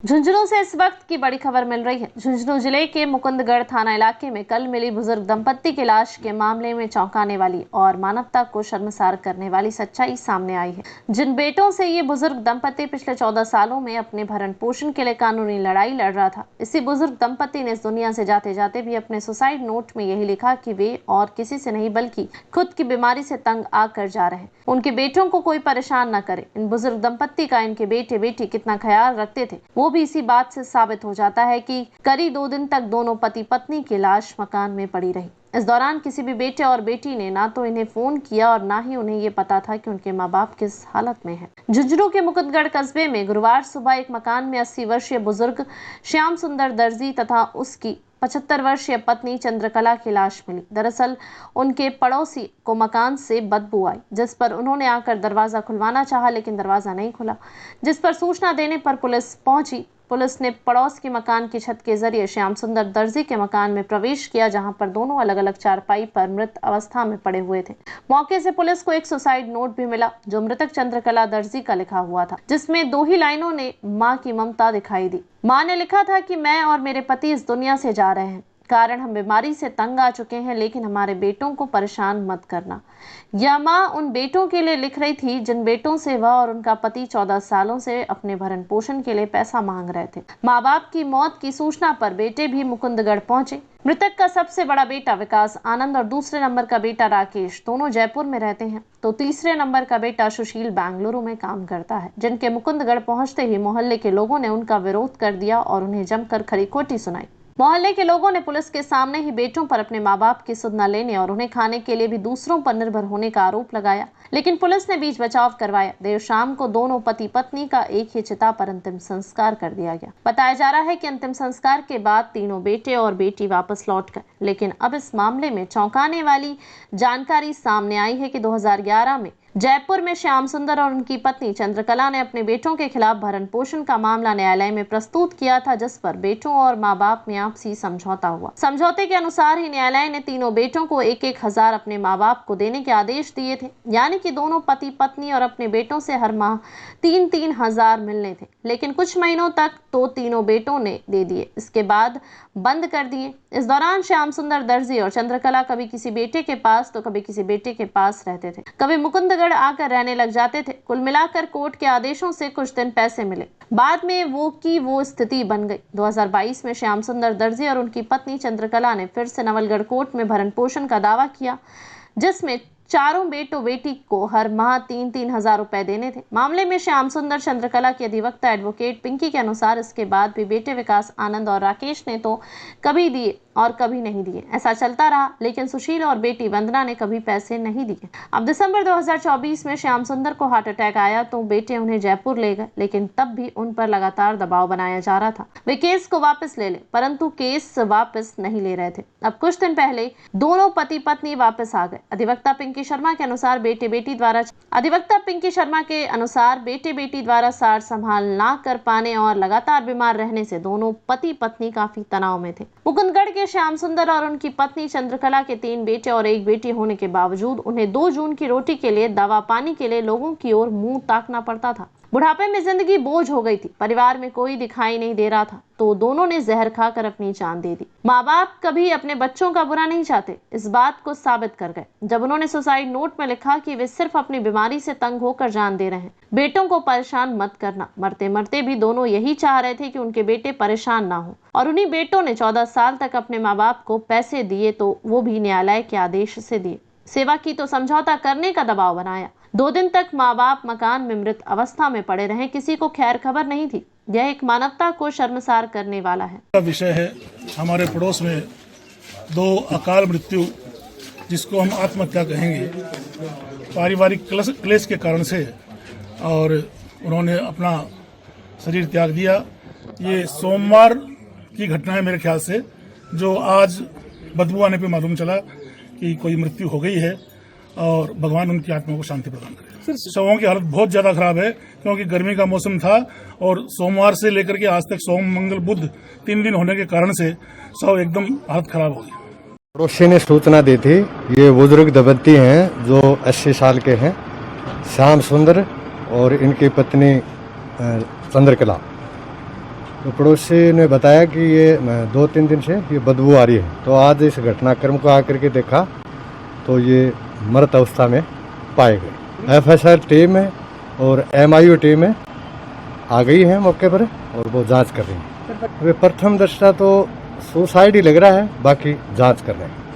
झुंझुनू से इस वक्त की बड़ी खबर मिल रही है। झुंझुनू जिले के मुकुंदगढ़ थाना इलाके में कल मिली बुजुर्ग दंपत्ति की लाश के मामले में चौंकाने वाली और मानवता को शर्मसार करने वाली सच्चाई सामने आई है। जिन बेटों से ये बुजुर्ग दंपत्ति पिछले 14 सालों में अपने भरण पोषण के लिए कानूनी लड़ाई लड़ रहा था, इसी बुजुर्ग दंपत्ति ने इस दुनिया से जाते जाते भी अपने सुसाइड नोट में यही लिखा कि वे और किसी से नहीं बल्कि खुद की बीमारी से तंग आकर जा रहे हैं। उनके बेटों को कोई परेशान न करे। इन बुजुर्ग दंपत्ति का इनके बेटे बेटी कितना ख्याल रखते थे वो भी इसी बात से साबित हो जाता है कि करीब 2 दिन तक दोनों पति पत्नी की लाश मकान में पड़ी रही। इस दौरान किसी भी बेटे और बेटी ने ना तो इन्हें फोन किया और ना ही उन्हें ये पता था कि उनके माँ बाप किस हालत में हैं। झुंझुनू के मुकुंदगढ़ कस्बे में गुरुवार सुबह एक मकान में 80 वर्षीय बुजुर्ग श्याम सुंदर दर्जी तथा उसकी 75 वर्षीय पत्नी चंद्रकला की लाश मिली। दरअसल उनके पड़ोसी को मकान से बदबू आई, जिस पर उन्होंने आकर दरवाजा खुलवाना चाहा, लेकिन दरवाजा नहीं खुला, जिस पर सूचना देने पर पुलिस पहुंची। पुलिस ने पड़ोस के मकान की छत के जरिए श्याम सुंदर दर्जी के मकान में प्रवेश किया, जहां पर दोनों अलग अलग चारपाई पर मृत अवस्था में पड़े हुए थे। मौके से पुलिस को एक सुसाइड नोट भी मिला, जो मृतक चंद्रकला दर्जी का लिखा हुआ था, जिसमें 2 ही लाइनों ने मां की ममता दिखाई दी। मां ने लिखा था कि मैं और मेरे पति इस दुनिया से जा रहे हैं, कारण हम बीमारी से तंग आ चुके हैं, लेकिन हमारे बेटों को परेशान मत करना। यह मां उन बेटों के लिए लिख रही थी जिन बेटों से वह और उनका पति 14 सालों से अपने भरण पोषण के लिए पैसा मांग रहे थे। माँ बाप की मौत की सूचना पर बेटे भी मुकुंदगढ़ पहुंचे। मृतक का सबसे बड़ा बेटा विकास आनंद और दूसरे नंबर का बेटा राकेश दोनों जयपुर में रहते हैं, तो तीसरे नंबर का बेटा सुशील बेंगलुरु में काम करता है। जिनके मुकुंदगढ़ पहुंचते ही मोहल्ले के लोगों ने उनका विरोध कर दिया और उन्हें जमकर खरी खोटी सुनाई। मोहल्ले के लोगों ने पुलिस के सामने ही बेटों पर अपने माँ बाप की सुध न लेने और उन्हें खाने के लिए भी दूसरों पर निर्भर होने का आरोप लगाया, लेकिन पुलिस ने बीच बचाव करवाया। देर शाम को दोनों पति पत्नी का एक ही चिता पर अंतिम संस्कार कर दिया गया। बताया जा रहा है कि अंतिम संस्कार के बाद तीनों बेटे और बेटी वापस लौट गए, लेकिन अब इस मामले में चौंकाने वाली जानकारी सामने आई है कि 2011 में जयपुर में श्याम सुंदर और उनकी पत्नी चंद्रकला ने अपने बेटों के खिलाफ भरण पोषण का मामला न्यायालय में प्रस्तुत किया था, जिस पर बेटों और मां बाप में आपसी समझौता हुआ। समझौते के अनुसार ही न्यायालय ने तीनों बेटों को 1-1 हजार अपने मां बाप को देने के आदेश दिए थे, यानी कि दोनों पति पत्नी और अपने बेटों से हर माह 3-3 हजार मिलने थे। लेकिन कुछ महीनों तक तो तीनों बेटों ने दे दिए, इसके बाद बंद कर दिए। इस दौरान श्याम सुंदर दर्जी और चंद्रकला कभी किसी बेटे के पास तो कभी किसी बेटे के पास रहते थे, कभी मुकुंदगढ़ आकर रहने लग जाते थे। कुल मिलाकर कोर्ट के आदेशों से कुछ दिन पैसे मिले, बाद में वो स्थिति बन गई। 2022 में श्याम सुंदर दर्जी और उनकी पत्नी चंद्रकला ने फिर से नवलगढ़ कोर्ट में भरण पोषण का दावा किया, जिसमें चारों बेटों बेटी को हर माह 3-3 हजार रुपए देने थे। मामले में श्याम सुंदर चंद्रकला की अधिवक्ता एडवोकेट पिंकी के अनुसार इसके बाद भी बेटे विकास आनंद और राकेश ने तो कभी दिए और कभी नहीं दिए। ऐसा चलता रहा, लेकिन सुशील और बेटी वंदना ने कभी पैसे नहीं दिए। अब दिसंबर 2024 में श्याम सुंदर को हार्ट अटैक आया तो बेटे उन्हें जयपुर ले गए, लेकिन तब भी उन पर लगातार दबाव बनाया जा रहा था वे केस को वापस ले ले, परंतु केस वापस नहीं ले रहे थे। अब कुछ दिन पहले दोनों पति पत्नी वापस आ गए। अधिवक्ता पिंकी शर्मा के अनुसार बेटे बेटी द्वारा सार संभाल ना कर पाने और लगातार बीमार रहने से दोनों पति पत्नी काफी तनाव में थे। मुकुंदगढ़ के श्याम सुंदर और उनकी पत्नी चंद्रकला के 3 बेटे और 1 बेटी होने के बावजूद उन्हें 2 जून की रोटी के लिए दवा पानी के लिए लोगों की ओर मुंह ताकना पड़ता था। बुढ़ापे में जिंदगी बोझ हो गई थी, परिवार में कोई दिखाई नहीं दे रहा था, तो दोनों ने जहर खाकर अपनी जान दे दी। माँ बाप कभी अपने बच्चों का बुरा नहीं चाहते, इस बात को साबित कर गए जब उन्होंने सुसाइड नोट में लिखा कि वे सिर्फ अपनी बीमारी से तंग होकर जान दे रहे हैं, बेटों को परेशान मत करना। मरते मरते भी दोनों यही चाह रहे थे कि उनके बेटे परेशान ना हो, और उन्हीं बेटों ने 14 साल तक अपने माँ बाप को पैसे दिए, तो वो भी न्यायालय के आदेश से दिए। सेवा की तो समझौता करने का दबाव बनाया। 2 दिन तक माँ बाप मकान में मृत अवस्था में पड़े रहे, किसी को खैर खबर नहीं थी। यह एक मानवता को शर्मसार करने वाला है। विषय है हमारे पड़ोस में 2 अकाल मृत्यु, जिसको हम आत्महत्या कहेंगे, पारिवारिक क्लेश के कारण से, और उन्होंने अपना शरीर त्याग दिया। ये सोमवार की घटना है मेरे ख्याल से, जो आज बदबू आने पे मालूम चला कि कोई मृत्यु हो गई है, और भगवान उनकी आत्मा को शांति प्रदान करे। शवों की हालत बहुत ज्यादा खराब है, क्योंकि गर्मी का मौसम था और सोमवार से लेकर के आज तक सोम मंगल बुध 3 दिन होने के कारण से शव एकदम हालत खराब हो गई। पड़ोसी ने सूचना दी थी। ये बुजुर्ग दंपत्ति हैं जो 80 साल के हैं, श्याम सुंदर और इनकी पत्नी चंद्रकला। तो पड़ोसी ने बताया कि ये 2-3 दिन से ये बदबू आ रही है। तो आज इस घटनाक्रम को आकर के देखा तो ये मृत अवस्था में पाए गए। एफएसआर टीम है और एमआईओ टीम है आ गई है मौके पर और वो जांच कर रही है। वे प्रथम दृष्टा तो सुसाइड ही लग रहा है, बाकी जांच कर रहे हैं।